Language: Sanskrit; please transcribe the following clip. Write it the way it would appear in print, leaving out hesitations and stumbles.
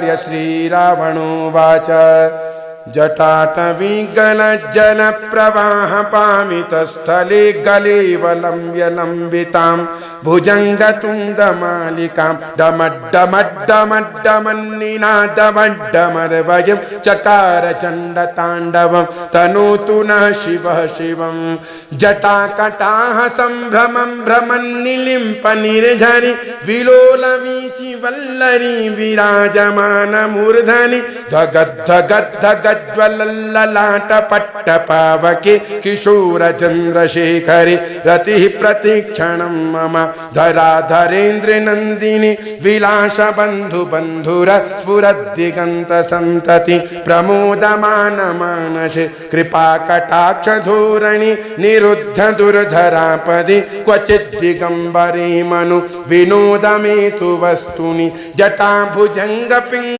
विचार्य श्रीरावणोवाच जटाटवीगलज्जलप्रवाहपामितस्थले गलेवलम्ब्य लम्बितां भुजङ्गतुण्डमालिकां डमड्डमड्डमड्डमन्निनादमड्डमर्वयं चकार चण्डताण्डवं तनोतु नः शिवः शिवं जटाकटाः सम्भ्रमं भ्रमन्निलिम्पनिर्झरि विलोलवीचि वल्लरी विराजमानमूर्धनि धगद्धगद्धगज्ज्वलल्ललाटपट्टपावके किशोरचन्द्रशेखरे रतिः प्रतिक्षणं मम धराधरेन्द्रनन्दिनि विलासबन्धुबन्धुर स्फुरद्दिगन्तसन्तति प्रमोदमानमानसे कृपाकटाक्षधोरणि निरुद्ध दुर्धरापदि क्वचिद्दिगम्बरे मनु विनोदमेतु वस्तुनि जटाभुजङ्गपिङ्ग